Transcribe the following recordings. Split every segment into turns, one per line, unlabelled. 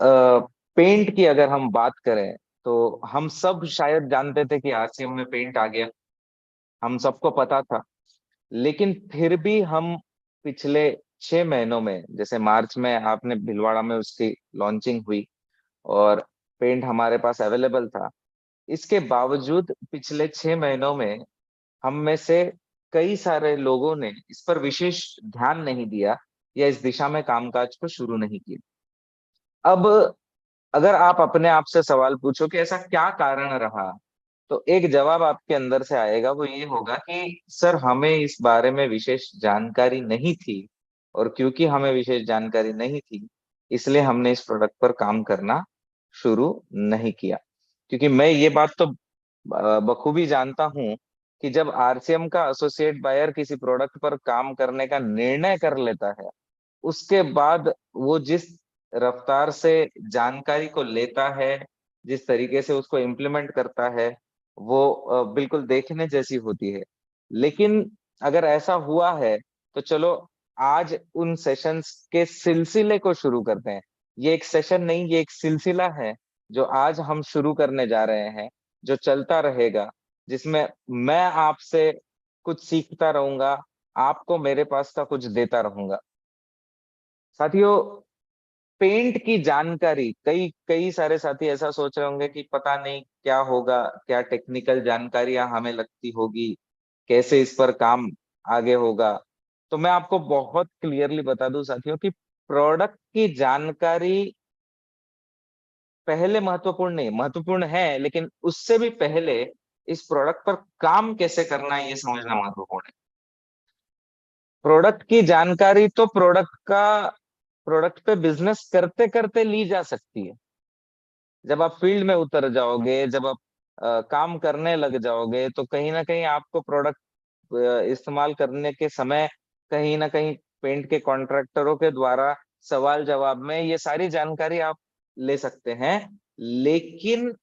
Paint की अगर हम बात करें तो हम सब शायद जानते थे कि आरसीएम में पेंट आ गया, हम सबको पता था। लेकिन फिर भी हम पिछले 6 महीनों में, जैसे मार्च में आपने भीलवाड़ा में उसकी लॉन्चिंग हुई और पेंट हमारे पास अवेलेबल था, इसके बावजूद पिछले 6 महीनों में हम में से कई सारे लोगों ने इस पर विशेष ध्यान नहीं दिया या इस दिशा में कामकाज को शुरू नहीं किया। अब अगर आप अपने आप से सवाल पूछो कि ऐसा क्या कारण रहा, तो एक जवाब आपके अंदर से आएगा, वो ये होगा कि सर हमें इस बारे में विशेष जानकारी नहीं थी, और क्योंकि हमें विशेष जानकारी नहीं थी इसलिए हमने इस प्रोडक्ट पर काम करना शुरू नहीं किया। क्योंकि मैं ये बात तो बखूबी जानता हूं कि जब आरसीएम का एसोसिएट बायर किसी प्रोडक्ट पर काम करने का निर्णय कर लेता है, उसके बाद वो जिस रफ्तार से जानकारी को लेता है, जिस तरीके से उसको इम्प्लीमेंट करता है, वो बिल्कुल देखने जैसी होती है। लेकिन अगर ऐसा हुआ है तो चलो आज उन सेशंस के सिलसिले को शुरू करते हैं। ये एक सेशन नहीं, ये एक सिलसिला है जो आज हम शुरू करने जा रहे हैं, जो चलता रहेगा, जिसमें मैं आपसे कुछ सीखता रहूंगा, आपको मेरे पास का कुछ देता रहूंगा। साथियों, पेंट की जानकारी, कई कई सारे साथी ऐसा सोच रहे होंगे कि पता नहीं क्या होगा, क्या टेक्निकल जानकारियां हमें लगती होगी, कैसे इस पर काम आगे होगा। तो मैं आपको बहुत क्लियरली बता दूं साथियों कि प्रोडक्ट की जानकारी पहले महत्वपूर्ण नहीं, महत्वपूर्ण है, लेकिन उससे भी पहले इस प्रोडक्ट पर काम कैसे करना है ये समझना महत्वपूर्ण है। प्रोडक्ट की जानकारी तो प्रोडक्ट पे बिजनेस करते करते ली जा सकती है। जब आप फील्ड में उतर जाओगे, जब आप काम करने लग जाओगे, तो कहीं ना कहीं आपको प्रोडक्ट इस्तेमाल करने के समय कहीं ना कहीं पेंट के कॉन्ट्रैक्टरों के द्वारा सवाल जवाब में ये सारी जानकारी आप ले सकते हैं। लेकिन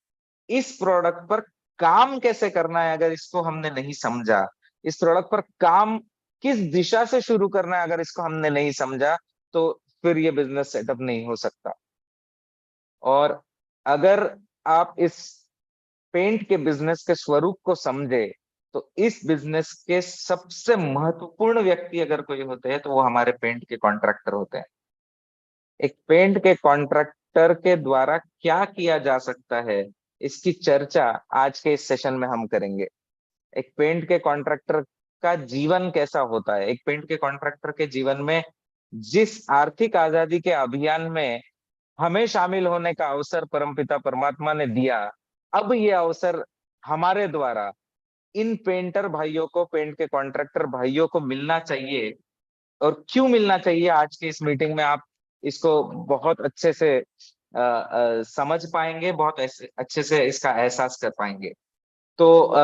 इस प्रोडक्ट पर काम कैसे करना है अगर इसको हमने नहीं समझा, इस प्रोडक्ट पर काम किस दिशा से शुरू करना है अगर इसको हमने नहीं समझा, तो फिर ये बिजनेस सेटअप नहीं हो सकता। और अगर आप इस पेंट के बिजनेस के स्वरूप को समझे, तो इस बिजनेस के सबसे महत्वपूर्ण व्यक्ति अगर कोई होते हैं तो वो हमारे पेंट के कॉन्ट्रैक्टर होते हैं। एक पेंट के कॉन्ट्रैक्टर के द्वारा क्या किया जा सकता है, इसकी चर्चा आज के इस सेशन में हम करेंगे। एक पेंट के कॉन्ट्रैक्टर का जीवन कैसा होता है, एक पेंट के कॉन्ट्रैक्टर के जीवन में जिस आर्थिक आजादी के अभियान में हमें शामिल होने का अवसर परमपिता परमात्मा ने दिया, अब ये अवसर हमारे द्वारा इन पेंटर भाइयों को, पेंट के कॉन्ट्रैक्टर भाइयों को मिलना चाहिए। और क्यों मिलना चाहिए, आज की इस मीटिंग में आप इसको बहुत अच्छे से समझ पाएंगे, बहुत अच्छे से इसका एहसास कर पाएंगे। तो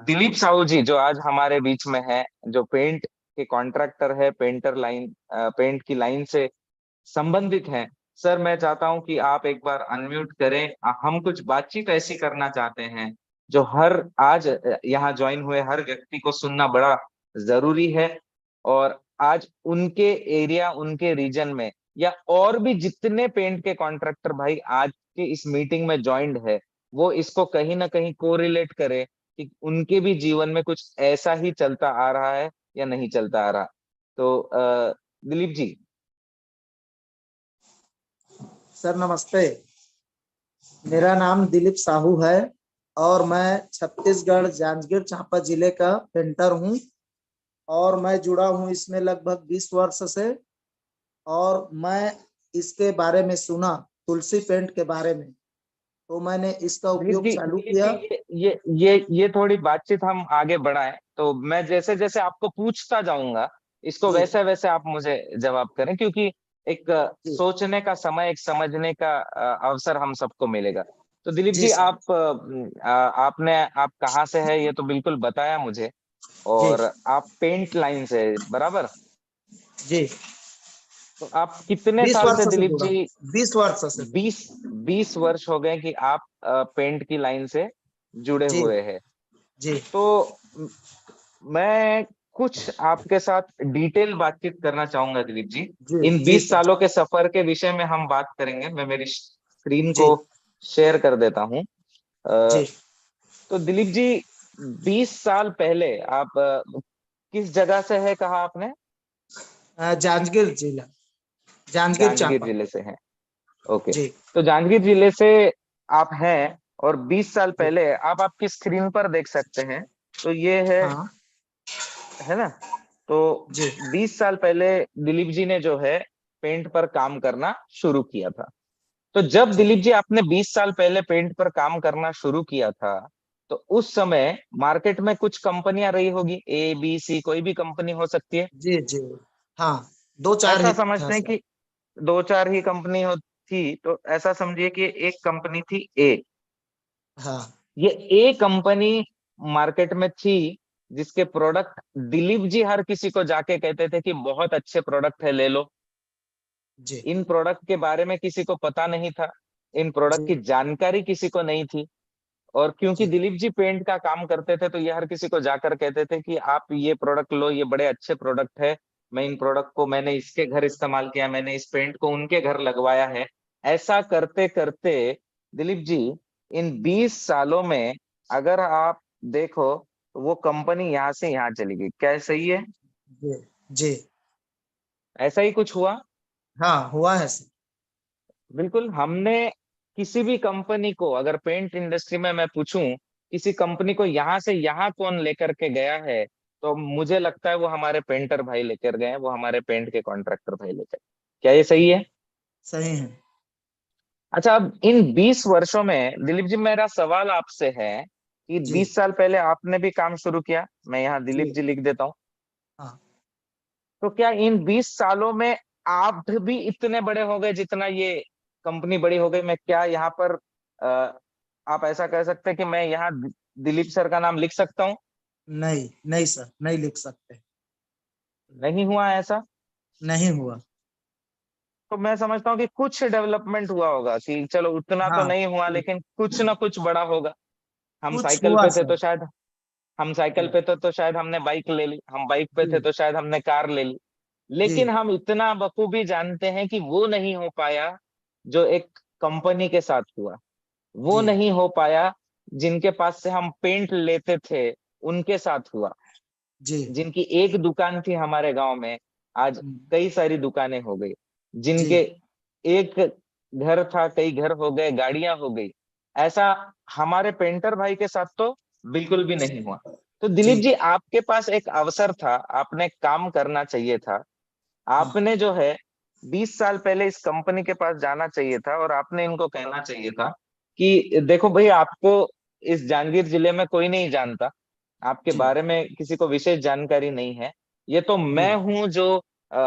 दिलीप साहू जी जो आज हमारे बीच में है, जो पेंट के कॉन्ट्रैक्टर है, पेंटर लाइन, पेंट की लाइन से संबंधित हैं। सर मैं चाहता हूं कि आप एक बार अनम्यूट करें, हम कुछ बातचीत ऐसी करना चाहते हैं जो हर आज यहाँ ज्वाइन हुए हर व्यक्ति को सुनना बड़ा जरूरी है। और आज उनके एरिया, उनके रीजन में, या और भी जितने पेंट के कॉन्ट्रैक्टर भाई आज के इस मीटिंग में ज्वाइंड है, वो इसको कहीं ना कहीं कोरिलेट करे कि उनके भी जीवन में कुछ ऐसा ही चलता आ रहा है या नहीं चलता आ रहा। तो दिलीप जी।
सर नमस्ते। मेरा नाम दिलीप साहू है और मैं छत्तीसगढ़ जांजगीर चांपा जिले का पेंटर हूं और मैं जुड़ा हूं इसमें लगभग 20 वर्ष से। और मैं इसके बारे में सुना, तुलसी पेंट के बारे में, तो मैंने इसका
दिलीप
उपयोग
जी,
चालू
दिलीप
किया।
जी, ये थोड़ी बातचीत हम आगे बढ़ाएं, तो मैं जैसे जैसे आपको पूछता जाऊंगा इसको
जी
वैसे वैसे आप मुझे जवाब करें, क्योंकि एक
जी
सोचने का समय, एक समझने का अवसर हम सबको मिलेगा। तो दिलीप
जी
जी,
सर।
आप कहाँ से है ये तो बिल्कुल बताया मुझे,
जी
और आप पेंट लाइन से है, बराबर?
जी
तो आप कितने
20
साल
वर्ष
से
से
दिलीप
जुड़ा,
जी?
20 वर्ष से।
20 20 वर्ष हो गए कि आप पेंट की लाइन से जुड़े
जी
हुए हैं।
जी
तो म- मैं कुछ आपके साथ डिटेल बातचीत करना चाहूंगा दिलीप जी।
जी
इन
जी
20
सर।
सालों के सफर के विषय में हम बात करेंगे। मैं मेरी स्क्रीन को
जी
शेयर कर देता हूँ।
जी।
तो दिलीप जी, 20 साल पहले आप किस जगह से है कहा आपने?
जांजगीर जिला, जांजगीर
जांजगीर
चांपा।
जिले से हैं। ओके।
जी
तो जांजगीर जिले से आप हैं, और 20 साल
जी।
पहले आप आपकी स्क्रीन पर देख सकते हैं। तो ये
हाँ।
है ना? तो
जी
20 साल पहले दिलीप जी ने जो है पेंट पर काम करना शुरू किया था। तो जब
जी
दिलीप जी आपने 20 साल पहले पेंट पर काम करना शुरू किया था, तो उस समय मार्केट में कुछ कंपनियां रही होगी, ABC, कोई भी कंपनी हो सकती है।
जी जी। हाँ, दो चार
ऐसा
ही था
समझते हैं
सर।
कि दो चार ही कंपनी हो थी, तो ऐसा समझिए कि एक कंपनी थी ए।
हाँ।
ये ए कंपनी मार्केट में थी, जिसके प्रोडक्ट दिलीप जी हर किसी को जाके कहते थे कि बहुत अच्छे प्रोडक्ट है, ले लो।
जी
इन प्रोडक्ट के बारे में किसी को पता नहीं था, इन प्रोडक्ट
जी
की जानकारी किसी को नहीं थी। और क्योंकि
जी
दिलीप जी पेंट का काम करते थे, तो ये हर किसी को जाकर कहते थे कि आप ये प्रोडक्ट लो, ये बड़े अच्छे प्रोडक्ट है। मैं इन प्रोडक्ट को, मैंने इसके घर इस्तेमाल किया, मैंने इस पेंट को उनके घर लगवाया है। ऐसा करते करते दिलीप जी, इन 20 सालों में अगर आप देखो, तो वो कंपनी यहाँ से यहाँ चली गई। क्या सही है?
जी जी।
ऐसा ही कुछ हुआ।
हाँ, हुआ है सर।
बिल्कुल। हमने किसी भी कंपनी को, अगर पेंट इंडस्ट्री में मैं पूछूं, किसी कंपनी को यहाँ से यहाँ कौन लेकर के गया है, तो मुझे लगता है वो हमारे पेंटर भाई लेकर गए हैं, वो हमारे पेंट के कॉन्ट्रैक्टर भाई लेकर। क्या ये सही है?
सही है।
अच्छा, अब इन 20 वर्षों में दिलीप जी, मेरा सवाल आपसे है कि
जी
20 साल पहले आपने भी काम शुरू किया, मैं यहाँ दिलीप
जी।
जी लिख देता हूँ।
हाँ।
तो क्या इन 20 सालों में आप भी इतने बड़े हो गए जितना ये कंपनी बड़ी हो गई? मैं क्या यहाँ पर आप ऐसा कह सकते हैं कि मैं यहाँ दिलीप सर का नाम लिख सकता हूँ?
नहीं नहीं सर, नहीं लिख सकते।
नहीं हुआ ऐसा।
नहीं हुआ।
तो मैं समझता हूँ कि कुछ डेवलपमेंट हुआ होगा, कि चलो उतना तो
हाँ,
नहीं हुआ, लेकिन कुछ ना कुछ बड़ा होगा। हम
कुछ
साइकिल
हुआ
पे थे
सर।
तो शायद हम साइकिल
जी
पे थे तो शायद हमने बाइक ले ली, हम बाइक पे थे
जी
तो शायद हमने कार ले ली।
जी
लेकिन हम इतना बखूबी जानते हैं कि वो नहीं हो पाया जो एक कंपनी के साथ हुआ। वो
जी
नहीं हो पाया जिनके पास से हम पेंट लेते थे, उनके साथ हुआ।
जी।
जिनकी एक दुकान थी हमारे गांव में, आज कई सारी दुकानें हो गई।
जी
जिनके एक घर था, कई घर हो गए, गाड़ियां हो गई। ऐसा हमारे पेंटर भाई के साथ तो बिल्कुल भी नहीं हुआ। तो
जी।
दिलीप जी, आपके पास एक अवसर था, आपने काम करना चाहिए था।
हाँ
आपने जो है 20 साल पहले इस कंपनी के पास जाना चाहिए था, और आपने इनको कहना चाहिए था कि देखो भाई, आपको इस जांजगीर जिले में कोई नहीं जानता, आपके
जी
बारे में किसी को विशेष जानकारी नहीं है। ये तो
जी
मैं हूं जो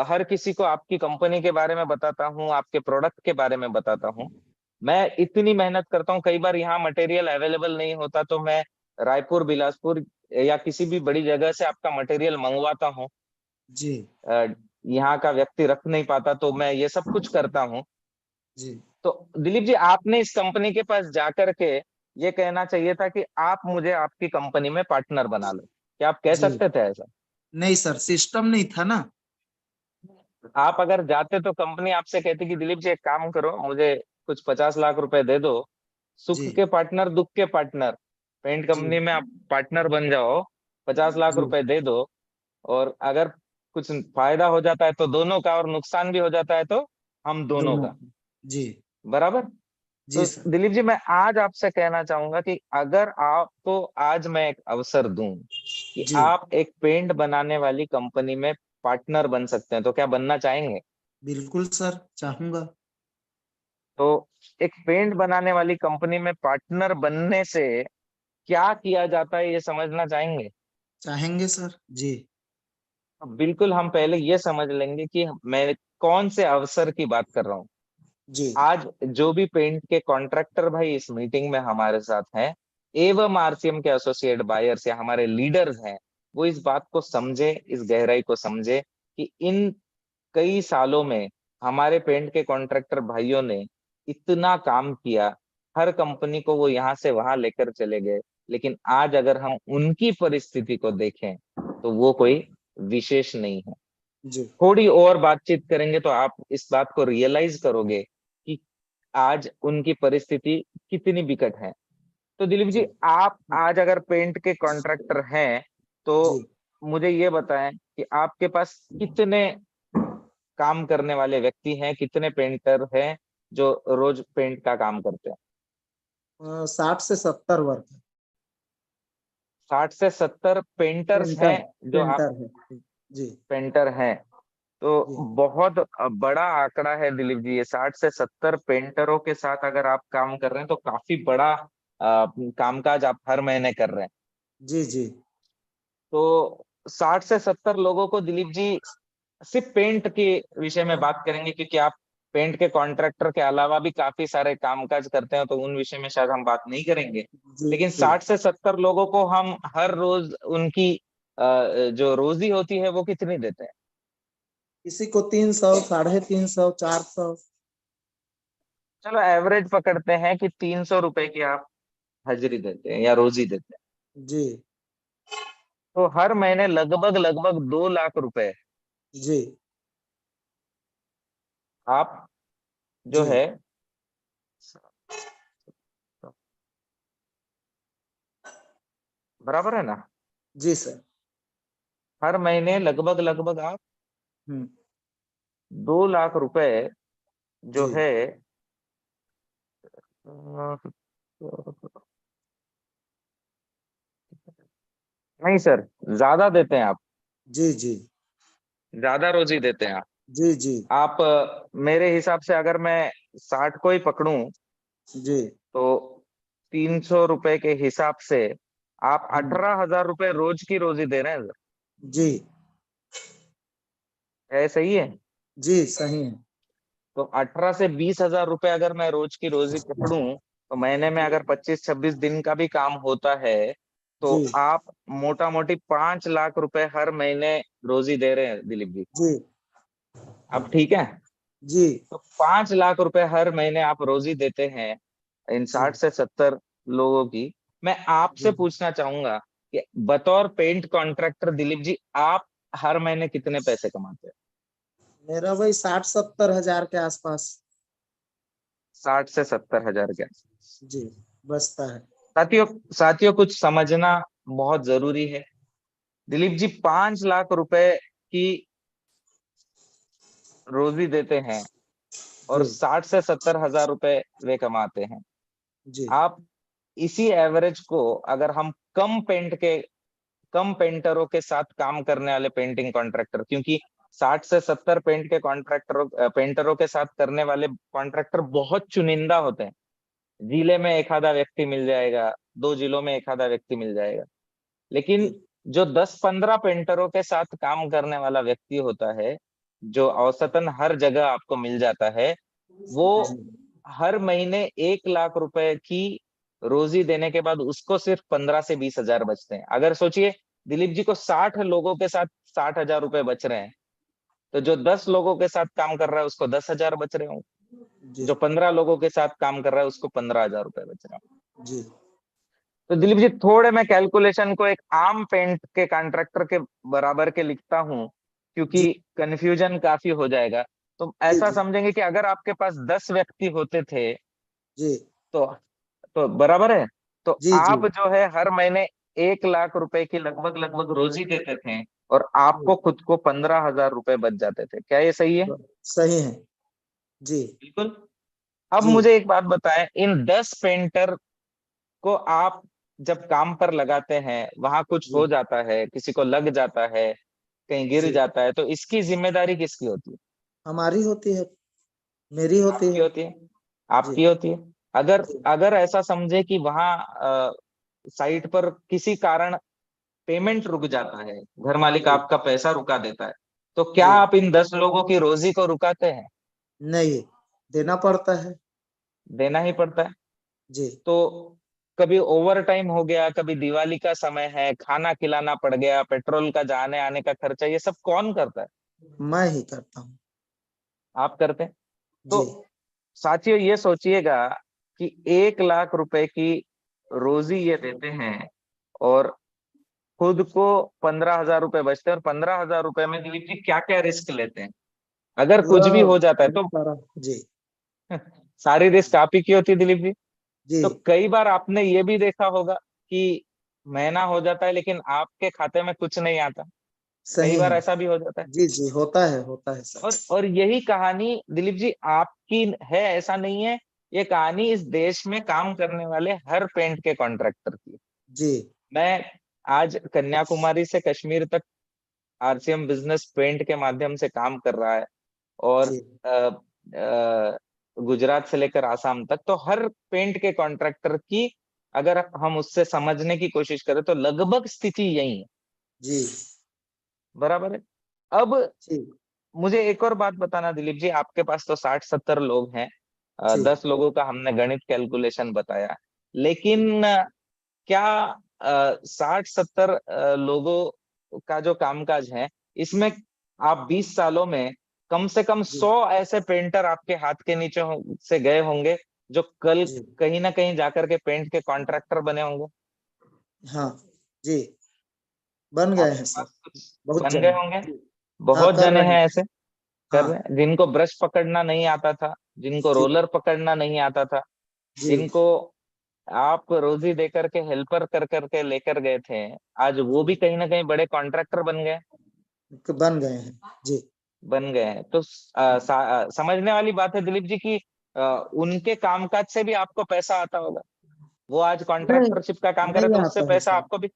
हर किसी को आपकी कंपनी के बारे में बताता हूँ, आपके प्रोडक्ट के बारे में बताता हूँ। मैं इतनी मेहनत करता हूँ, कई बार यहाँ मटेरियल अवेलेबल नहीं होता, तो मैं रायपुर, बिलासपुर या किसी भी बड़ी जगह से आपका मटेरियल मंगवाता हूँ।
जी
अ, यहाँ का व्यक्ति रख नहीं पाता, तो मैं ये सब कुछ करता हूँ।
जी।
तो दिलीप जी, आपने इस कंपनी के पास जाकर के ये कहना चाहिए था कि आप मुझे आपकी कंपनी में पार्टनर बना लो। क्या आप कह
जी।
सकते थे ऐसा?
नहीं सर, सिस्टम नहीं था ना।
आप अगर जाते तो कंपनी आपसे कहती कि दिलीप जी, एक काम करो, मुझे कुछ 50 लाख रुपए दे दो, सुख
जी
के पार्टनर, दुख के पार्टनर, पेंट
जी
कंपनी में आप पार्टनर बन जाओ, 50 लाख
जी
रुपए दे दो, और अगर कुछ फायदा हो जाता है तो दोनों का, और नुकसान भी हो जाता है तो हम दोनों
दोनों।
का।
जी
बराबर।
जी
तो
सर।
दिलीप जी, मैं आज आपसे कहना चाहूंगा कि अगर आपको आज मैं एक अवसर दूं कि
जी
आप एक पेंट बनाने वाली कंपनी में पार्टनर बन सकते हैं, तो क्या बनना चाहेंगे?
बिल्कुल सर, चाहूंगा।
तो एक पेंट बनाने वाली कंपनी में पार्टनर बनने से क्या किया जाता है, ये समझना चाहेंगे?
चाहेंगे सर। जी
तो बिल्कुल, हम पहले ये समझ लेंगे कि मैं कौन से अवसर की बात कर रहा हूँ।
जी
आज जो भी पेंट के कॉन्ट्रैक्टर भाई इस मीटिंग में हमारे साथ हैं, एवं आरसीएम के एसोसिएट बायर्स या हमारे लीडर्स हैं, वो इस बात को समझे, इस गहराई को समझे कि इन कई सालों में हमारे पेंट के कॉन्ट्रैक्टर भाइयों ने इतना काम किया, हर कंपनी को वो यहाँ से वहां लेकर चले गए। लेकिन आज अगर हम उनकी परिस्थिति को देखें, तो वो कोई विशेष नहीं है।
जी
थोड़ी और बातचीत करेंगे तो आप इस बात को रियलाइज करोगे कि आज उनकी परिस्थिति कितनी विकट है। तो दिलीप जी,
जी
आप आज अगर पेंट के कॉन्ट्रैक्टर हैं तो
जी
मुझे ये बताएं कि आपके पास कितने काम करने वाले व्यक्ति हैं, कितने पेंटर हैं जो रोज पेंट का काम करते हैं?
60 से 70 वर्ग
60 से 70 पेंटर्स
पेंटर
हैं जो आप
पेंटर है। जी
पेंटर हैं? तो
जी
बहुत बड़ा आंकड़ा है दिलीप जी। ये 60 से 70 पेंटरों के साथ अगर आप काम कर रहे हैं तो काफी बड़ा कामकाज आप हर महीने कर रहे हैं।
जी जी
तो 60 से 70 लोगों को दिलीप जी, सिर्फ पेंट के विषय में बात करेंगे क्योंकि आप पेंट के कॉन्ट्रैक्टर के अलावा भी काफी सारे कामकाज करते हैं, तो उन विषय में शायद हम बात नहीं करेंगे।
जी
लेकिन
जी
60 से 70 लोगों को हम हर रोज उनकी जो रोजी होती है वो कितनी देते हैं?
किसी को 300, 350, 400।
चलो एवरेज पकड़ते हैं कि 300 रुपए की आप हाजिरी देते हैं या रोजी देते हैं।
जी
तो हर महीने लगभग लगभग 2 लाख रुपए
जी
आप जो
जी
है, बराबर है ना?
जी सर।
हर महीने लगभग लगभग आप
हम्म
2 लाख रुपए जो
जी
है, नहीं सर, ज्यादा देते हैं आप,
जी जी
ज्यादा रोजी देते हैं आप।
जी जी
आप मेरे हिसाब से अगर मैं 60 को ही पकड़ूं
जी
तो 300 रुपए के हिसाब से आप
हम्म
18 हजार रुपए रोज की रोजी दे रहे हैं सर।
जी
है सही है?
जी सही है।
तो 18 से 20 हजार रुपए अगर मैं रोज की रोजी पकड़ूं तो महीने में
जी
अगर 25-26 दिन का भी काम होता है तो
जी
आप मोटा मोटी 5 लाख रुपए हर महीने रोजी दे रहे हैं दिलीप जी।
जी
अब ठीक है?
जी
तो 5 लाख रुपए हर महीने आप रोजी देते हैं इन
जी
60 से 70 लोगों की। मैं आपसे
जी
पूछना चाहूंगा कि बतौर पेंट कॉन्ट्रैक्टर दिलीप जी, आप हर महीने कितने पैसे कमाते हैं?
मेरा वही 60-70 हजार के आसपास।
60 से 70 हजार के?
जी बचता है।
साथियों, साथियों कुछ समझना बहुत जरूरी है। दिलीप जी 5 लाख रुपए की रोजी देते हैं और
जी
60 से 70 हजार रुपए वे कमाते हैं।
जी
आप इसी एवरेज को अगर हम कम पेंटरों के साथ काम करने वाले पेंटिंग कॉन्ट्रैक्टर, क्योंकि 60 से 70 पेंट के पेंटरों के साथ करने वाले कॉन्ट्रैक्टर बहुत चुनिंदा होते हैं। जिले में एक आधा व्यक्ति मिल जाएगा, 2 जिलों में एक आधा व्यक्ति मिल जाएगा। लेकिन
जी
जो 10-15 पेंटरों के साथ काम करने वाला व्यक्ति होता है, जो औसतन हर जगह आपको मिल जाता है, वो
जी
हर महीने 1 लाख रुपए की रोजी देने के बाद उसको सिर्फ 15 से 20 हजार बचते हैं। अगर सोचिए दिलीप जी को 60 लोगों के साथ 60 हजार रुपए बच रहे हैं, तो जो 10 लोगों के साथ काम कर रहा है उसको 10 हजार बच रहे होंगे,
जी
जो 15 लोगों के साथ काम कर रहा है उसको 15 हजार रुपए बच रहे हैं।
जी
तो दिलीप जी थोड़े मैं कैलकुलेशन को एक आम पेंट के कॉन्ट्रैक्टर के बराबर के लिखता हूँ
जी
क्योंकि कंफ्यूजन काफी हो जाएगा। तो
जी
ऐसा
जी
समझेंगे कि अगर आपके पास 10 व्यक्ति होते थे
जी
तो बराबर है, तो
जी जी
आप जो है हर महीने 1 लाख रुपए की लगभग लगभग रोजी देते थे और आपको खुद को 15 हजार रुपए बच जाते थे। क्या ये सही है?
सही है। जी
बिल्कुल। अब
जी
मुझे एक बात बताएं, इन 10 पेंटर को आप जब काम पर लगाते हैं, वहां कुछ
जी
हो जाता है, किसी को लग जाता है, कहीं गिर
जी
जाता है, तो इसकी जिम्मेदारी किसकी होती है?
हमारी होती है। मेरी होती
आपकी
है।
होती है?
जी
आपकी होती है। अगर
जी
अगर ऐसा समझे कि वहां साइट पर किसी कारण पेमेंट रुक जाता है, घर मालिक
जी
आपका पैसा रुका देता है, तो क्या
जी
आप इन 10 लोगों की रोजी को रुकाते हैं?
नहीं, देना पड़ता है।
देना ही पड़ता है।
जी
तो कभी ओवर टाइम हो गया, कभी दिवाली का समय है, खाना खिलाना पड़ गया, पेट्रोल का जाने आने का खर्चा, ये सब कौन करता है?
मैं ही करता हूँ।
आप करते हैं। तो
जी
साथियों ये सोचिएगा कि 1 लाख रुपए की रोजी ये देते हैं और खुद को 15,000 रुपए बचते हैं, और 15,000 रुपए में दिलीप जी क्या क्या रिस्क लेते हैं। अगर कुछ भी
वह
हो जाता है
बहुत
तो
सारा। जी।
सारी रिस्क आप ही की होती है दिलीप जी।
जी।
तो कई बार आपने ये भी देखा होगा कि महीना हो जाता है लेकिन आपके खाते में कुछ नहीं आता। कई
सही
बार
है।
ऐसा भी हो जाता है।
जी जी, होता है सर।
और यही कहानी दिलीप जी आपकी है, ऐसा नहीं है। ये कहानी इस देश में काम करने वाले हर पेंट के कॉन्ट्रैक्टर की है।
जी
मैं आज कन्याकुमारी से कश्मीर तक आरसीएम बिजनेस पेंट के माध्यम से काम कर रहा है, और
जी
गुजरात से लेकर आसाम तक, तो हर पेंट के कॉन्ट्रैक्टर की अगर हम उससे समझने की कोशिश करें तो लगभग स्थिति यही है।
जी
बराबर है। अब
जी
मुझे एक और बात बताना दिलीप जी, आपके पास तो 60-70 लोग हैं,
जी
10 लोगों का हमने गणित कैलकुलेशन बताया, लेकिन क्या 60-70 लोगों का जो कामकाज है, इसमें आप 20 सालों में कम से कम
जी
100 ऐसे पेंटर आपके हाथ के नीचे से गए होंगे, जो कल
जी।
कहीं ना कहीं जाकर के पेंट के कॉन्ट्रैक्टर बने होंगे।
हाँ। जी, बन गए हैं
आपके
सर।
पास कुछ
बहुत
बन गए
जने।
होंगे।
जी। हाँ,
बहुत
कर
जने
रहे
हैं
हैं।
ऐसे कर
हाँ।
रहे हैं, जिनको ब्रश पकड़ना नहीं आता था, जिनको
जी
रोलर पकड़ना नहीं आता था,
जी।
जिनको आप रोजी दे करके हेल्पर कर करके लेकर गए थे, आज वो
जी,
भी कहीं ना कहीं बड़े कॉन्ट्रैक्टर बन गए।
बन गए हैं। जी।
बन गए हैं तो समझने वाली बात है दिलीप जी की उनके कामकाज से भी आपको पैसा आता होगा। वो आज
नहीं,
कॉन्ट्रैक्टरशिप का काम करे
नहीं
तो उससे
आता है
पैसा
सर।
आपको भी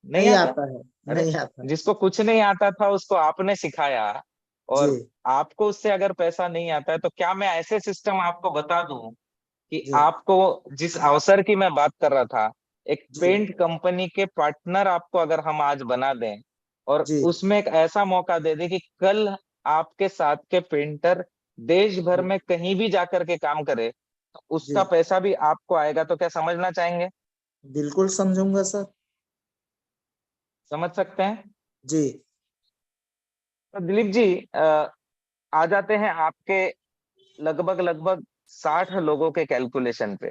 नहीं
नहीं
आता।
आता है।
अरे,
नहीं आता है।
जिसको कुछ नहीं आता था उसको आपने सिखाया,
जी
और आपको उससे अगर पैसा नहीं आता है तो क्या मैं ऐसे सिस्टम आपको बता दूं कि
जी
आपको जिस अवसर की मैं बात कर रहा था, एक
जी
पेंट कंपनी के पार्टनर आपको अगर हम आज बना दें, और
जी
उसमें एक ऐसा मौका दे दें कि कल आपके साथ के पेंटर देश भर
जी
में कहीं भी जाकर के काम करे, तो
जी।
उसका पैसा भी आपको आएगा, तो क्या समझना चाहेंगे?
बिल्कुल समझूंगा सर।
समझ सकते हैं?
जी
तो दिलीप जी आ जाते हैं आपके लगभग लगभग 60 लोगों के कैलकुलेशन पे।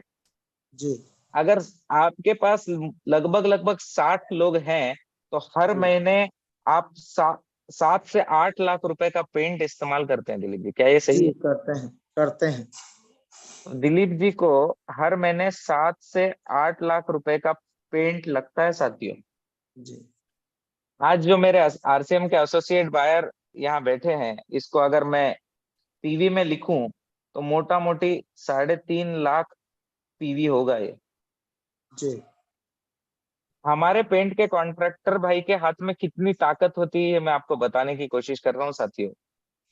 जी
अगर आपके पास लगभग लगभग 60 लोग हैं, तो हर
जी
महीने आप 7 से 8 लाख रुपए का पेंट इस्तेमाल करते हैं दिलीप जी, क्या ये
जी।
सही है?
करते हैं, करते हैं।
दिलीप जी को हर महीने 7 से 8 लाख रुपए का पेंट लगता है साथियों।
जी
आज जो मेरे आरसीएम के एसोसिएट बायर यहाँ बैठे हैं, इसको अगर मैं पीवी में लिखूं तो मोटा मोटी 3.5 लाख पीवी होगा ये।
जी
हमारे पेंट के कॉन्ट्रैक्टर भाई के हाथ में कितनी ताकत होती है मैं आपको बताने की कोशिश कर रहा हूँ साथियों।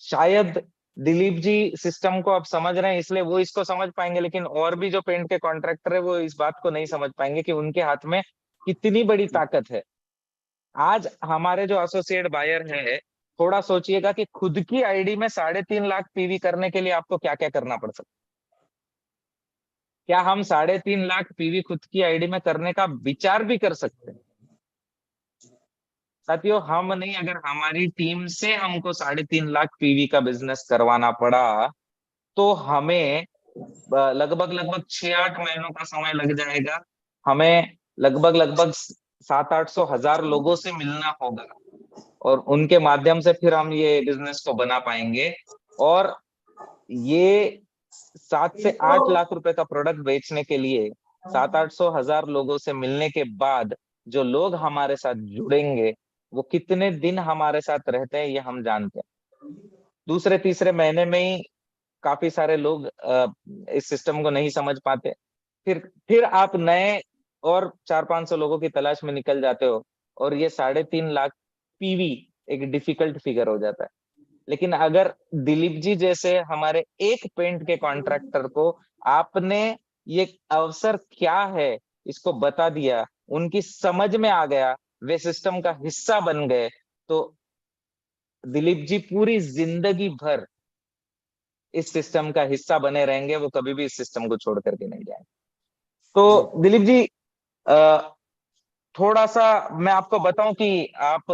शायद दिलीप जी सिस्टम को अब समझ रहे हैं इसलिए वो इसको समझ पाएंगे, लेकिन और भी जो पेंट के कॉन्ट्रैक्टर है वो इस बात को नहीं समझ पाएंगे कि उनके हाथ में कितनी बड़ी
जी
ताकत है। आज हमारे जो एसोसिएट बायर है, थोड़ा सोचिएगा कि खुद की आईडी में 3.5 लाख पीवी करने के लिए आपको क्या क्या करना पड़ सकता है। क्या हम 3.5 लाख पीवी खुद की आईडी में करने का विचार भी कर सकते हैं? साथियों, हम नहीं, अगर हमारी टीम से हमको 3.5 लाख पीवी का बिजनेस करवाना पड़ा तो हमें लगभग लगभग 6-8 महीनों का समय लग जाएगा। हमें लगभग लगभग 700-800 हजार लोगों से मिलना होगा, और उनके माध्यम से फिर हम ये बिजनेस को बना पाएंगे। और ये 7 से 8 लाख रुपए का प्रोडक्ट बेचने के लिए 700-800 हजार लोगों से मिलने के बाद जो लोग हमारे साथ जुड़ेंगे, वो कितने दिन हमारे साथ रहते हैं ये हम जानते हैं। दूसरे तीसरे महीने में ही काफी सारे लोग इस सिस्टम को नहीं समझ पाते। फिर आप नए और 400-500 लोगों की तलाश में निकल जाते हो, और ये 3.5 लाख पीवी एक डिफिकल्ट फिगर हो जाता है। लेकिन अगर दिलीप जी जैसे हमारे एक पेंट के कॉन्ट्रैक्टर को आपने ये अवसर क्या है इसको बता दिया, उनकी समझ में आ गया, वे सिस्टम का हिस्सा बन गए, तो दिलीप जी पूरी जिंदगी भर इस सिस्टम का हिस्सा बने रहेंगे, वो कभी भी इस सिस्टम को छोड़ करके नहीं जाएंगे।
जी
तो दिलीप जी अ, थोड़ा सा मैं आपको बताऊं कि आप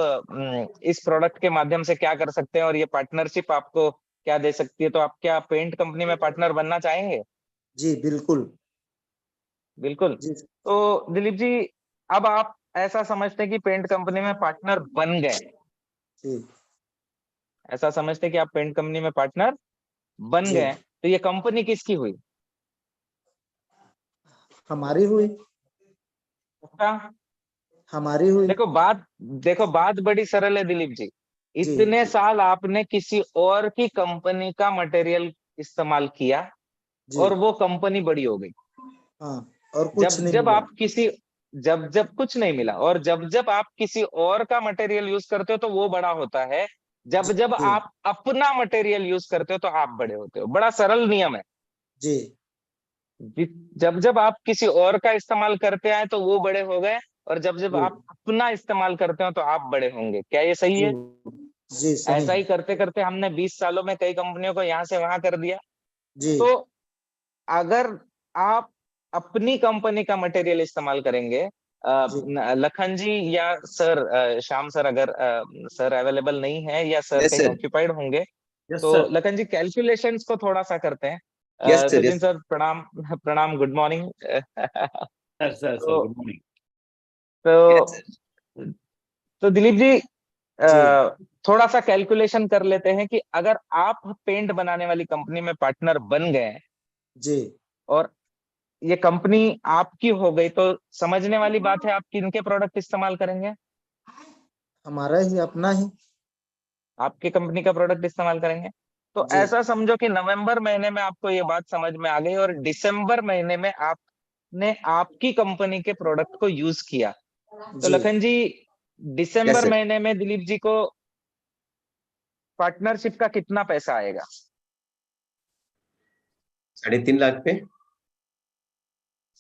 इस प्रोडक्ट के माध्यम से क्या कर सकते हैं, और ये पार्टनरशिप आपको क्या दे सकती है, तो आप क्या पेंट कंपनी में पार्टनर बनना चाहेंगे?
जी बिल्कुल।
बिल्कुल।
जी
तो दिलीप जी, अब आप ऐसा समझते हैं कि पेंट कंपनी में पार्टनर बन गए,
जी
ऐसा समझते हैं कि आप पेंट कंपनी में पार्टनर बन
जी
गए, तो ये कंपनी किसकी हुई?
हमारी हुई।
पक्का?
हमारी हुई।
देखो बात बड़ी सरल है दिलीप जी।
जी
इतने साल आपने किसी और की कंपनी का मटेरियल इस्तेमाल किया
जी
और वो कंपनी बड़ी हो गई।
हाँ, और कुछ
जब
नहीं
जब
मिला।
आप किसी जब जब कुछ नहीं मिला, और जब जब आप किसी और का मटेरियल यूज करते हो तो वो बड़ा होता है। जब जब
जी
आप अपना मटेरियल यूज करते हो तो आप बड़े होते हो। बड़ा सरल नियम है।
जी
जब जब आप किसी और का इस्तेमाल करते आए तो वो बड़े हो गए, और जब जब
जी
आप अपना इस्तेमाल करते हो तो आप बड़े होंगे। क्या ये सही
जी
है?
जी सही
ऐसा
है।
ही करते करते हमने 20 सालों में कई कंपनियों को यहाँ से वहां कर दिया।
जी
तो अगर आप अपनी कंपनी का मटेरियल इस्तेमाल करेंगे,
जी
लखन जी या सर, श्याम सर, अगर सर अवेलेबल नहीं है या सर
यस
कहीं
सर।
ऑक्यूपाइड होंगे,
यस
तो
सर।
लखन जी कैलकुलेशंस को थोड़ा सा करते हैं।
Yes sir.
Sachin
yes
sir प्रणाम। प्रणाम, good morning.
Sir. Sir sir
तो
गुड मॉर्निंग। यस
तो
सर।
तो दिलीप जी,
जी
थोड़ा सा कैलकुलेशन कर लेते हैं कि अगर आप पेंट बनाने वाली कंपनी में पार्टनर बन गए
जी
और ये कंपनी आपकी हो गई, तो समझने वाली बात है, आप किनके प्रोडक्ट इस्तेमाल करेंगे?
हमारा ही, अपना ही।
आपकी कंपनी का प्रोडक्ट इस्तेमाल करेंगे। तो
जी
ऐसा समझो कि नवंबर महीने में आपको ये बात समझ में आ गई और दिसंबर महीने में आपने आपकी कंपनी के प्रोडक्ट को यूज किया। तो
जी
लखन जी,
यस
दिसंबर
सर।
महीने में दिलीप जी को पार्टनरशिप का कितना पैसा आएगा?
3.5 लाख पे।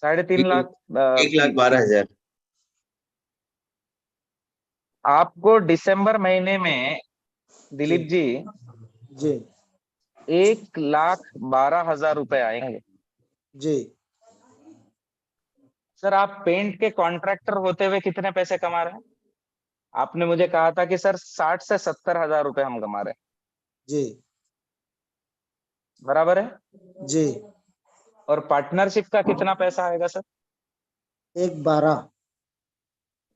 3.5 लाख।
1,12,000।
आपको दिसंबर महीने में
जी
दिलीप जी
जी
1,12,000 रुपए आएंगे।
जी
सर, आप पेंट के कॉन्ट्रैक्टर होते हुए कितने पैसे कमा रहे हैं? आपने मुझे कहा था कि सर 60 से 70 हजार रुपए हम कमा रहे हैं।
जी
बराबर है?
जी
और पार्टनरशिप का कितना पैसा आएगा सर?
1,12।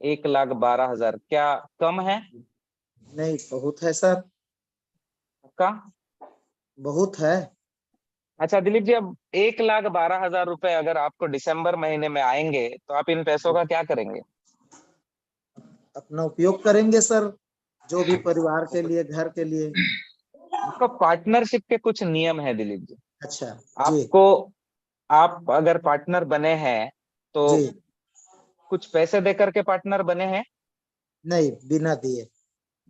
1,12,000 क्या कम है?
नहीं, बहुत है सर,
का
बहुत है।
अच्छा दिलीप जी, अब 1,12,000 रुपए अगर आपको दिसंबर महीने में आएंगे तो आप इन पैसों का क्या करेंगे?
अपना उपयोग करेंगे सर, जो भी परिवार के लिए, घर के लिए।
आपका पार्टनरशिप के कुछ नियम है दिलीप जी।
अच्छा। जी
आपको आप अगर पार्टनर बने हैं तो
जी
कुछ पैसे देकर के पार्टनर बने हैं।
नहीं, बिना दिए।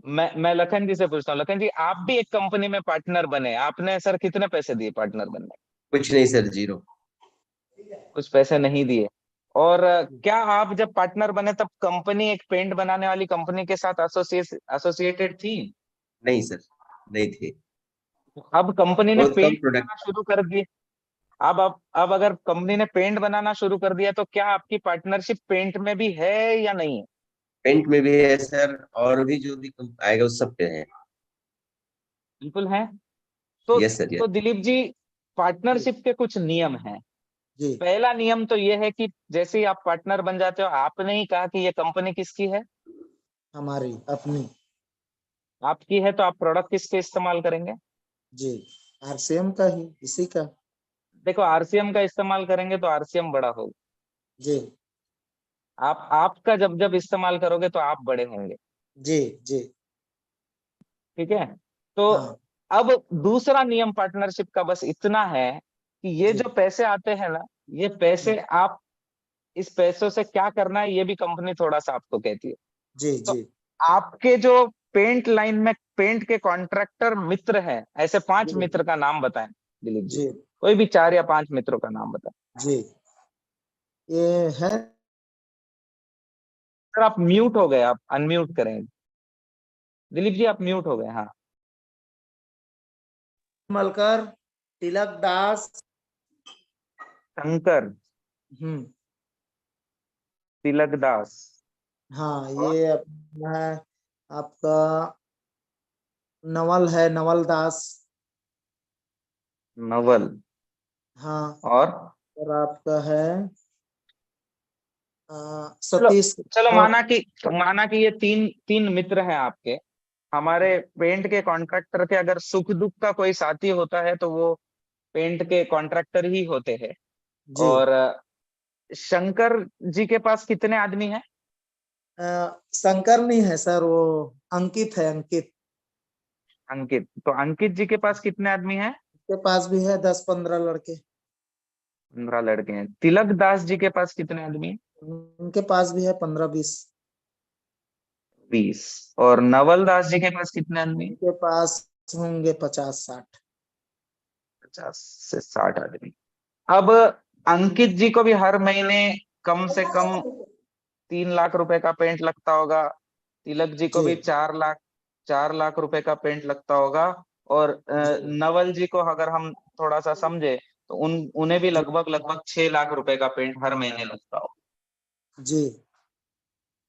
मैं लखन जी से पूछता हूँ, लखन जी आप भी एक कंपनी में पार्टनर बने, आपने सर कितने पैसे दिए पार्टनर बनने में?
कुछ नहीं सर, 0।
कुछ पैसे नहीं दिए। और क्या आप जब पार्टनर बने तब कंपनी एक पेंट बनाने वाली कंपनी के साथ एसोसिएटेड थी?
नहीं सर, नहीं थे।
अब कंपनी ने
बहुत कम
पेंट
प्रोडक्ट।
बनाना शुरू कर दिए। अब अगर कंपनी ने पेंट बनाना शुरू कर दिया तो क्या आपकी पार्टनरशिप पेंट में भी है या नहीं है?
पेंट में भी है सर, और भी जो भी आएगा उस सब पे है।
बिल्कुल है। तो
यस सर। यस।
तो दिलीप जी, पार्टनरशिप के कुछ नियम हैं।
जी
पहला नियम तो ये है कि जैसे ही आप पार्टनर बन जाते हो, आपने ही कहा कि ये कंपनी किसकी है?
हमारी अपनी।
आपकी है, तो आप प्रोडक्ट किसके इस्तेमाल करेंगे?
जी आरसीएम का ही, इसी का।
देखो, आरसीएम का इस्तेमाल करेंगे तो आरसीएम बड़ा होगा।
जी
आप आपका जब जब इस्तेमाल करोगे तो आप बड़े होंगे।
जी जी
ठीक है। तो
हाँ
अब दूसरा नियम पार्टनरशिप का बस इतना है कि ये
जी
जो पैसे आते हैं ना, ये पैसे आप इस पैसों से क्या करना है ये भी कंपनी थोड़ा सा आपको कहती है।
जी
तो
जी
आपके जो पेंट लाइन में पेंट के कॉन्ट्रैक्टर मित्र हैं, ऐसे 5
जी
मित्र का नाम बताएं दिलीप जी।
जी
कोई भी 4 या 5 मित्रों का नाम बताएं।
जी ये है।
सर आप म्यूट हो गए, आप अनम्यूट करेंगे। दिलीप जी आप म्यूट हो गए, हाँ।
मलकर, तिलक दास।
शंकर,
हम्म।
तिलक दास,
हाँ,
और
ये अपना आपका नवल है, नवल दास।
नवल,
हाँ,
और
और आपका है
चलो
सतीश
चलो,
और
माना कि ये तीन तीन मित्र हैं आपके। हमारे पेंट के कॉन्ट्रैक्टर के अगर सुख दुख का कोई साथी होता है तो वो पेंट के कॉन्ट्रैक्टर ही होते हैं।
जी।
और शंकर जी के पास कितने आदमी हैं?
शंकर नहीं है सर, वो अंकित है, अंकित।
अंकित, तो अंकित जी के पास कितने आदमी हैं?
के पास भी है 10-15 लड़के।
15 लड़के हैं। तिलक दास जी के पास कितने आदमी हैं?
उनके पास भी है 15-20।
20। और नवल दास जी के पास कितने आदमी हैं?
उनके पास होंगे 50-60।
50 से 60 आदमी। अब अंकित जी को भी हर महीने कम से कम 3 लाख रुपए का पेंट लगता होगा। तिलक जी को
जी।
भी 4 लाख रुपए का पेंट लगता होगा। और
जी।
नवल जी को अगर हम थोड़ा सा समझे तो उन्हें भी
जी।
लगभग लगभग 6 लाख रुपए का पेंट हर महीने लगता होगा।
जी।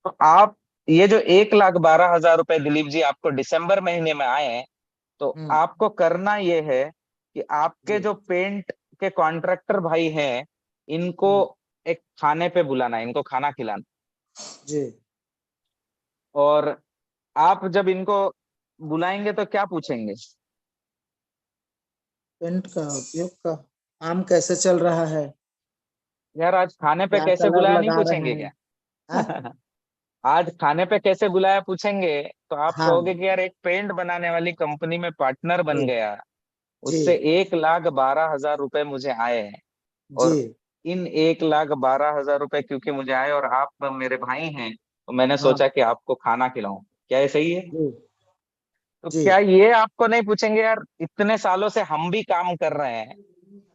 तो आप, ये जो 1,12,000 रुपए दिलीप जी आपको दिसंबर महीने में आए हैं, तो
हम्म।
आपको करना ये है कि आपके
जी।
जो पेंट के कॉन्ट्रैक्टर भाई हैं, इनको
हम्म।
एक खाने पे बुलाना है, इनको खाना खिलाना।
जी।
और आप जब इनको बुलाएंगे तो क्या पूछेंगे?
पेंट का उपयोग का, काम कैसे चल रहा है,
यार आज खाने पे
क्या
कैसे
कलर
बुलाया नहीं
लगा रहे
पूछेंगे
हैं।
क्या?
हाँ।
आज खाने पे कैसे बुलाया पूछेंगे। तो आप
हाँ।
कहोगे कि यार एक पेंट बनाने वाली कंपनी में पार्टनर बन
जी।
गया,
जी।
उससे 1,12,000 रुपए मुझे आए हैं।
जी।
और इन 1,12,000 रुपए क्योंकि मुझे आए और आप मेरे भाई हैं, तो मैंने
हाँ।
सोचा कि आपको खाना खिलाऊं। क्या ये सही है?
जी।
तो
जी।
क्या ये आपको नहीं पूछेंगे यार इतने सालों से हम भी काम कर रहे हैं,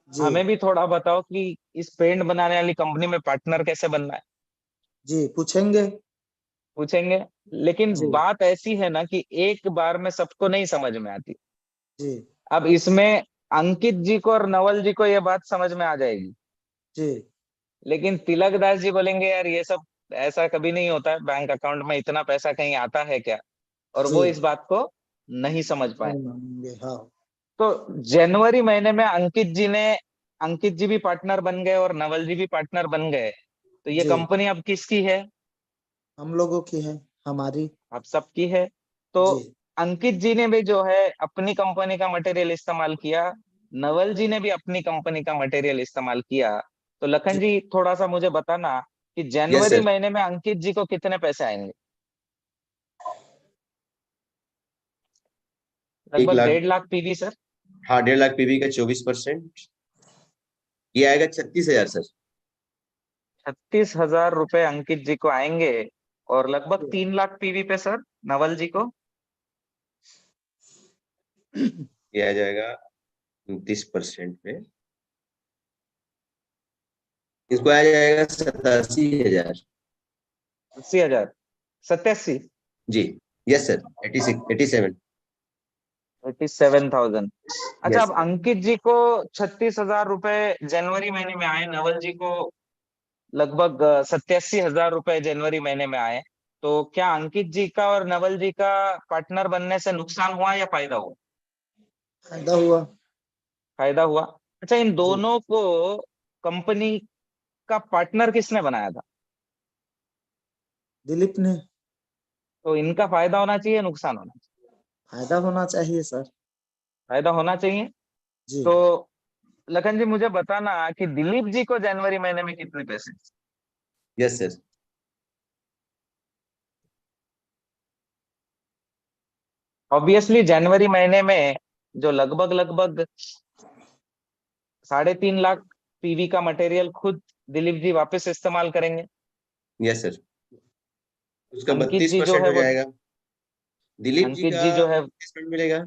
जी।
हमें भी थोड़ा बताओ कि इस पेंट बनाने वाली कंपनी में पार्टनर कैसे बनना है?
जी पूछेंगे।
पूछेंगे। लेकिन
जी।
बात ऐसी है ना कि एक बार में सबको नहीं समझ में आती।
जी।
अब इसमें अंकित जी को और नवल जी को ये बात समझ में आ जाएगी,
जी।
लेकिन तिलक दास जी बोलेंगे यार ये सब ऐसा कभी नहीं होता है, बैंक अकाउंट में इतना पैसा कहीं आता है क्या? और
जी।
वो इस बात को नहीं समझ पाए।
नहीं मानेंगे, हाँ।
तो जनवरी महीने में अंकित जी भी पार्टनर बन गए और नवल जी भी पार्टनर बन गए। तो ये
जी।
कंपनी अब किसकी है?
हम लोगों की है, हमारी।
अब सबकी है। तो
जी।
अंकित जी ने भी जो है अपनी कंपनी का मटेरियल इस्तेमाल किया, नवल जी ने भी अपनी कंपनी का मटेरियल इस्तेमाल किया। तो
जी।
लखन जी थोड़ा सा मुझे बताना कि
यस
जनवरी
सर।
महीने में अंकित जी को कितने पैसे आएंगे?
एक
लगभग
लाख
1.5 लाख पीवी सर।
हाँ, 1.5 लाख पीवी का 24%। ये आएगा 36,000 सर।
36,000 रुपए अंकित जी को आएंगे। और लगभग
जी।
3 लाख पीवी पे सर नवल जी को।
ये आ जाएगा 29% पे। इसको आ जाएगा 87,000।
80,000। 87।
जी। Yes sir. 86, 87।
87,000। अच्छा,
यस
अब
सर।
अंकित जी को 36,000 रुपए जनवरी महीने में आए, नवल जी को लगभग 87,000 रुपए जनवरी महीने में आए। तो क्या अंकित जी का और नवल जी का पार्टनर बनने से नुकसान हुआ या फायदा हुआ?
फायदा हुआ।
फायदा हुआ। अच्छा, इन
जी।
दोनों को कंपनी का पार्टनर किसने बनाया था?
दिलीप ने।
तो इनका फायदा होना चाहिए, नुकसान होना चाहिए?
फायदा होना चाहिए सर।
फायदा होना चाहिए।
जी।
तो लखन जी मुझे बताना कि दिलीप जी को जनवरी महीने में कितने पैसे?
Yes sir.
ऑब्वियसली जनवरी महीने में जो लगभग लगभग 3.5 लाख पीवी का मटेरियल खुद दिलीप जी वापस इस्तेमाल करेंगे।
Yes sir. उसका
अंकित
बत्तीस
जी जो
परसेंट
है
हो
वो
जाएगा। दिलीप जी
अंकित
का
जी जो है
30% मिलेगा।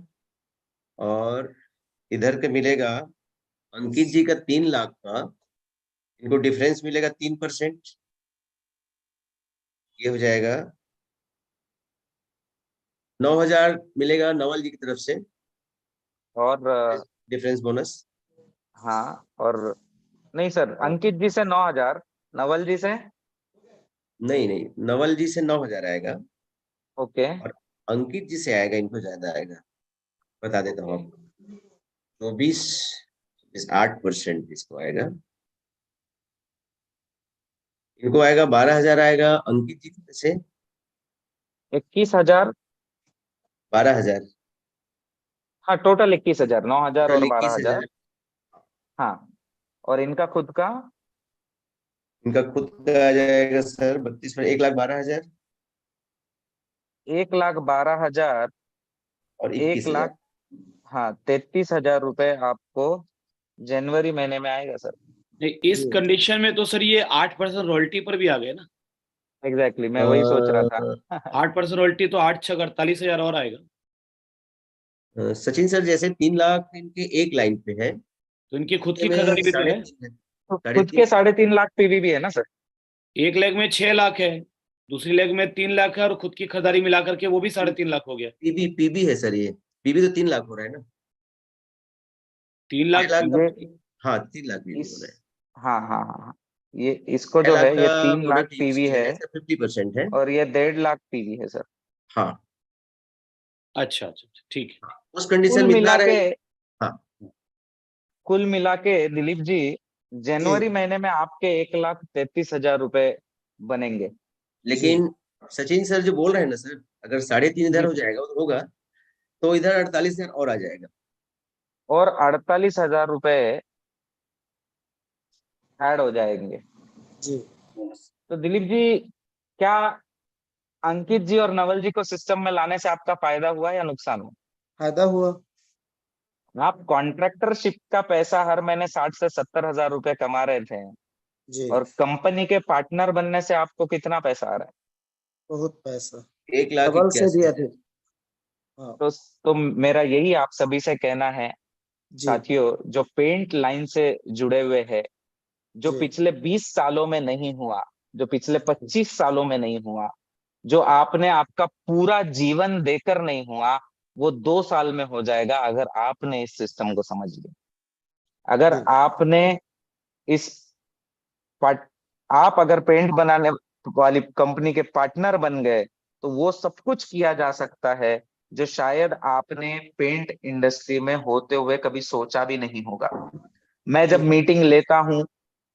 और इधर का मिलेगा अंकित जी का 3 लाख का। इनको डिफरेंस मिलेगा 3%। ये हो जाएगा 9,000 मिलेगा नवल जी की तरफ से।
और
डिफरेंस बोनस।
हाँ, और नहीं सर,
और
अंकित जी से 9,000, नवल जी से।
नहीं नहीं, नवल जी से 9,000 आएगा।
ओके।
और अंकित जी से आएगा, इनको ज्यादा आएगा। बता देता हूँ
ओके।
आपको। 24, 8% इसको आएगा। इनको आएगा 12,000 आएगा, अंकित जी से
21,000।
12,000,
हाँ, टोटल 21,000, 9,000
टोटल
और
21,000।
12,000। हाँ, और इनका खुद का
इनका खुद का आ जाएगा सर 32 में 1,12,000
1,12,000।
और
1,00,000,
21,000।
हाँ, 33,000 रुपए आपको जनवरी महीने में आएगा सर।
नहीं, इस
जी
कंडीशन में तो सर ये 8% रॉयल्टी पर भी आ गए ना।
एग्जैक्टली, मैं वही सोच रहा था।
8% रॉयल्टी तो 8 6 48,000 और आएगा।
सचिन सर जैसे 3 लाख इनके एक लाइन पे है,
तो इनकी खुद की
में
खरीदारी भी तो है।
3.5 है,
तो
साढ़े
खुद के
तीन
3.5 लाख पीवी भी है ना सर।
एक लेग में 6 लाख है, दूसरी लेग में 3 लाख है, और खुद की खरीदारी मिलाकर के वो भी 3.5 लाख हो गया।
पीबी है सर, ये पीबी तो 3 लाख हो रहा है ना,
3 लाख
6 लाख का।
ये
हाँ 3 लाख पीबी
इस
हो रहा है।
हाँ हाँ हाँ हाँ, ये इसको
6
जो
लाख
है
का
ये 3 लाख
प्रोडक्ट यूज
पीवी
किया
है,
है सर, 50% है।
और ये 1.5 लाख पीवी है सर।
हाँ
अच्छा अच्छा अच्छा, ठीक है।
उस कंडीशन
कुल
में इतना
मिला के
रहेगा। हाँ
कुल मिला के दिलीप जी,
जी
जनवरी महीने में आपके 1,33,000 रुपए बनेंगे।
जी
लेकिन सचिन सर जो बोल रहे हैं ना सर, अगर 3.5 इधर
जी,
हो जाएगा उधर होगा, तो इधर 48,000 और आ जाएगा।
और 48,000 रुपए ऐड हो जाएंगे।
जी
तो दिलीप जी, क्या अंकित जी और नवल जी को सिस्टम में लाने से आपका फायदा हुआ या नुकसान हुआ?
फायदा हुआ।
आप कॉन्ट्रैक्टरशिप का पैसा हर महीने 60 से 70 हजार रुपए कमा रहे थे,
जी
और कंपनी के पार्टनर बनने से आपको कितना पैसा आ रहा है?
बहुत पैसा,
1,81,000
डबल से भी अधिक। हाँ
तो तो मेरा यही आप सभी से कहना है
जी
साथियों, जो पेंट लाइन से जुड़े हुए हैं, जो
जी
पिछले 20 सालों में नहीं हुआ, जो पिछले 25 सालों में नहीं हुआ, जो आपने आपका पूरा जीवन देकर नहीं हुआ, वो 2 साल में हो जाएगा अगर आपने इस सिस्टम को समझ लिया। अगर
जी
आपने इस पार्ट आप अगर पेंट बनाने वाली कंपनी के पार्टनर बन गए, तो वो सब कुछ किया जा सकता है जो शायद आपने पेंट इंडस्ट्री में होते हुए कभी सोचा भी नहीं होगा। मैं जब
जी
मीटिंग लेता हूं,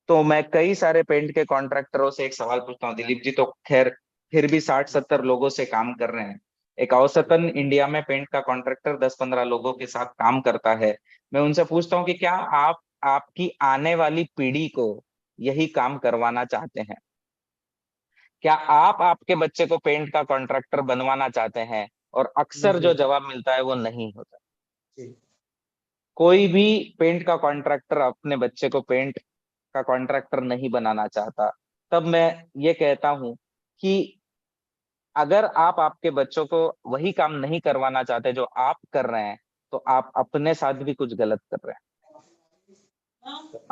तो मैं कई सारे पेंट के कॉन्ट्रैक्टरों से एक सवाल पूछता हूँ, दिलीप जी तो खैर फिर भी 60-70 लोगों से काम कर रहे हैं, एक औसतन इंडिया में पेंट का कॉन्ट्रैक्टर 10-15 लोगों के साथ काम करता है। मैं उनसे पूछता हूँ कि क्या आप आपकी आने वाली पीढ़ी को यही काम करवाना चाहते हैं? क्या आप आपके बच्चे को पेंट का कॉन्ट्रैक्टर बनवाना चाहते हैं? और अक्सर जो
नहीं
जवाब मिलता है वो नहीं होता।
जी
कोई भी पेंट का कॉन्ट्रैक्टर अपने बच्चे को पेंट का कॉन्ट्रैक्टर नहीं बनाना चाहता। तब मैं ये कहता हूं कि अगर आप आपके बच्चों को वही काम नहीं करवाना चाहते जो आप कर रहे हैं, तो आप अपने साथ भी कुछ गलत कर रहे हैं।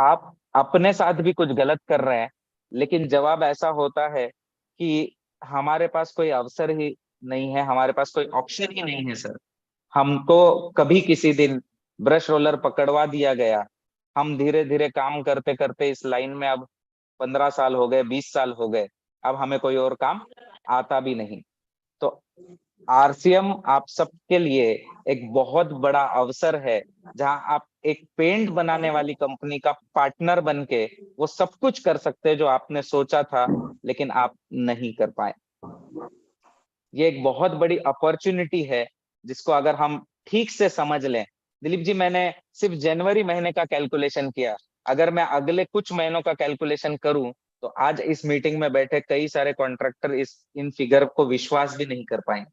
आप अपने साथ भी कुछ गलत कर रहे हैं। लेकिन जवाब ऐसा होता है कि हमारे पास कोई अवसर ही नहीं है, हमारे पास कोई ऑप्शन ही नहीं है सर। हमको कभी किसी दिन ब्रश रोलर पकड़वा दिया गया, हम धीरे धीरे काम करते करते इस लाइन में अब 15 साल हो गए, 20 साल हो गए, अब हमें कोई और काम आता भी नहीं। तो आरसीएम आप सबके लिए एक बहुत बड़ा अवसर है, जहां आप एक पेंट बनाने वाली कंपनी का पार्टनर बन के वो सब कुछ कर सकते हैं जो आपने सोचा था लेकिन आप नहीं कर पाए। ये एक बहुत बड़ी अपॉर्चुनिटी है, जिसको अगर हम ठीक से समझ लें। दिलीप जी, मैंने सिर्फ जनवरी महीने का कैलकुलेशन किया, अगर मैं अगले कुछ महीनों का कैलकुलेशन करूं, तो आज इस मीटिंग में बैठे कई सारे कॉन्ट्रैक्टर इस इन फिगर को विश्वास भी नहीं कर पाए।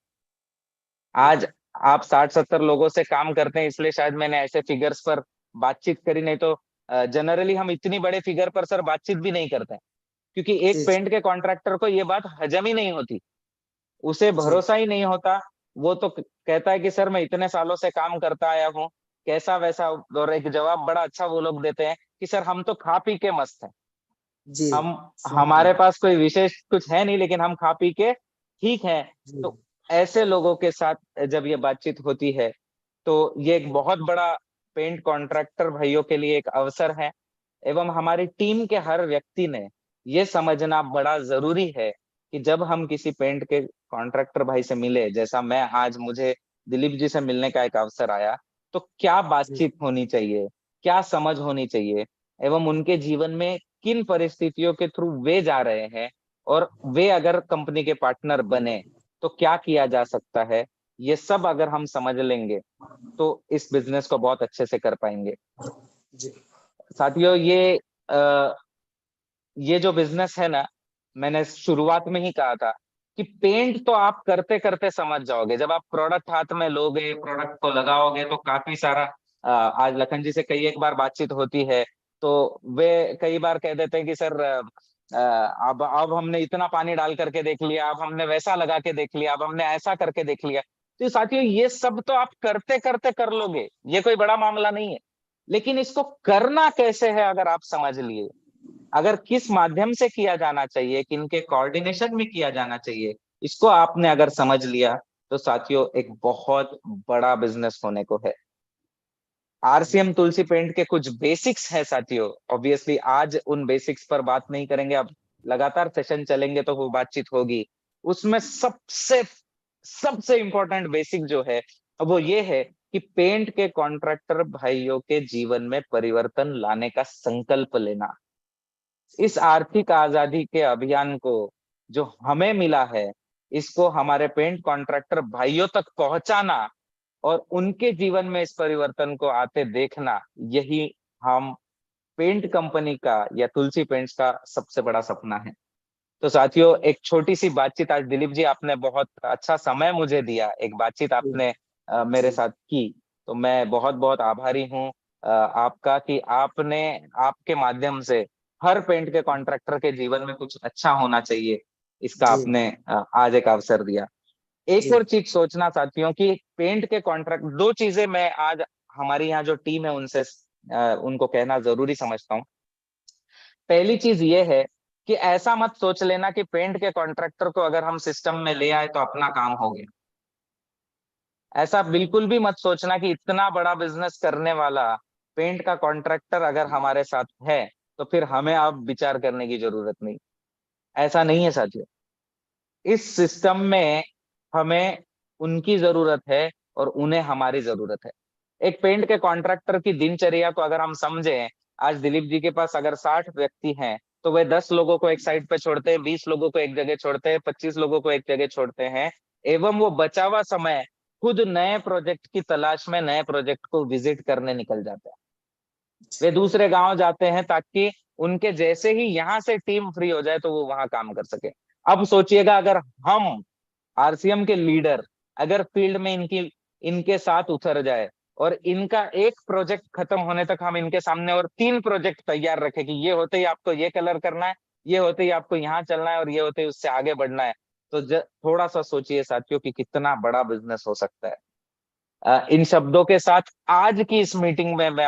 आज आप 60-70 लोगों से काम करते हैं, इसलिए शायद मैंने ऐसे फिगर्स पर बातचीत करी, नहीं तो जनरली हम इतनी बड़े फिगर पर सर बातचीत भी नहीं करते हैं, क्योंकि एक
जी
पेंट के कॉन्ट्रैक्टर को ये बात हजम ही नहीं होती, उसे
जी
भरोसा ही नहीं होता। वो तो कहता है कि सर मैं इतने सालों से काम करता आया हूँ, कैसा वैसा, और एक जवाब बड़ा अच्छा वो लोग देते हैं कि सर हम तो खा पी के मस्त हैं,
जी
हम
सही
हमारे
बात।
पास कोई विशेष कुछ है नहीं, लेकिन हम खा पी के ठीक है।
जी
तो ऐसे लोगों के साथ जब ये बातचीत होती है, तो ये एक बहुत बड़ा पेंट कॉन्ट्रैक्टर भाइयों के लिए एक अवसर है। एवं हमारी टीम के हर व्यक्ति ने ये समझना बड़ा जरूरी है कि जब हम किसी पेंट के कॉन्ट्रैक्टर भाई से मिले, जैसा मैं आज मुझे दिलीप जी से मिलने का एक अवसर आया, तो क्या
जी
बातचीत होनी चाहिए, क्या समझ होनी चाहिए, एवं उनके जीवन में किन परिस्थितियों के थ्रू वे जा रहे हैं, और वे अगर कंपनी के पार्टनर बने तो क्या किया जा सकता है, ये सब अगर हम समझ लेंगे तो इस बिजनेस को बहुत अच्छे से कर पाएंगे।
जी
साथियों, ये जो बिजनेस है ना, मैंने शुरुआत में ही कहा था कि पेंट तो आप करते करते समझ जाओगे। जब आप प्रोडक्ट हाथ में लोगे, प्रोडक्ट को लगाओगे, तो काफी सारा आज लखन जी से कई एक बार बातचीत होती है, तो वे कई बार कह देते हैं कि सर अब हमने इतना पानी डाल करके देख लिया, अब हमने वैसा लगा के देख लिया, अब हमने ऐसा करके देख लिया। तो साथियों, ये सब तो आप करते करते कर लोगे, ये कोई बड़ा मामला नहीं है। लेकिन इसको करना कैसे है अगर आप समझ लिए, अगर किस माध्यम से किया जाना चाहिए, किनके कोऑर्डिनेशन में किया जाना चाहिए, इसको आपने अगर समझ लिया, तो साथियों एक बहुत बड़ा बिजनेस होने को है। आरसीएम तुलसी पेंट के कुछ बेसिक्स हैं साथियों। ऑब्वियसली आज उन बेसिक्स पर बात नहीं करेंगे, अब लगातार सेशन चलेंगे तो वो बातचीत होगी। उसमें सबसे सबसे इंपॉर्टेंट बेसिक जो है वो ये है कि पेंट के कॉन्ट्रैक्टर भाइयों के जीवन में परिवर्तन लाने का संकल्प लेना। इस आर्थिक आजादी के अभियान को जो हमें मिला है, इसको हमारे पेंट कॉन्ट्रैक्टर भाइयों तक पहुंचाना और उनके जीवन में इस परिवर्तन को आते देखना, यही हम पेंट कंपनी का या तुलसी पेंट्स का सबसे बड़ा सपना है। तो साथियों, एक छोटी सी बातचीत, आज दिलीप जी आपने बहुत अच्छा समय मुझे दिया, एक बातचीत आपने मेरे
जी
साथ की, तो मैं बहुत बहुत आभारी हूँ आपका कि आपने, आपके माध्यम से हर पेंट के कॉन्ट्रैक्टर के जीवन में कुछ अच्छा होना चाहिए, इसका
जी
आपने आज एक अवसर दिया। एक
जी
और चीज सोचना साथियों कि पेंट के कॉन्ट्रैक्ट, दो चीजें मैं आज हमारी यहाँ जो टीम है उनसे उनको कहना जरूरी समझता हूँ। पहली चीज ये है कि ऐसा मत सोच लेना कि पेंट के कॉन्ट्रैक्टर को अगर हम सिस्टम में ले आए तो अपना काम हो गया। ऐसा बिल्कुल भी मत सोचना कि इतना बड़ा बिजनेस करने वाला पेंट का कॉन्ट्रैक्टर अगर हमारे साथ है तो फिर हमें अब विचार करने की जरूरत नहीं। ऐसा नहीं है साथियों। इस सिस्टम में हमें उनकी जरूरत है और उन्हें हमारी जरूरत है। एक पेंट के कॉन्ट्रैक्टर की दिनचर्या को अगर हम समझें, आज दिलीप जी के पास अगर 60 व्यक्ति हैं तो वे 10 लोगों को एक साइड पे छोड़ते हैं, 20 लोगों को एक जगह छोड़ते हैं, 25 लोगों को एक जगह छोड़ते हैं, एवं वो बचा हुआ समय खुद नए प्रोजेक्ट की तलाश में नए प्रोजेक्ट को विजिट करने निकल जाते हैं। वे दूसरे गांव जाते हैं ताकि उनके जैसे ही यहाँ से टीम फ्री हो जाए तो वो वहां काम कर सके। अब सोचिएगा, अगर हम आरसीएम के लीडर अगर फील्ड में इनके साथ उतर जाए और इनका एक प्रोजेक्ट खत्म होने तक हम इनके सामने और 3 प्रोजेक्ट तैयार रखें कि ये होते ही आपको ये कलर करना है, ये होते ही आपको यहाँ चलना है और ये होते ही उससे आगे बढ़ना है, तो थोड़ा सा सोचिए साथियों कि कितना बड़ा बिजनेस हो सकता है। इन शब्दों के साथ आज की इस मीटिंग में मैं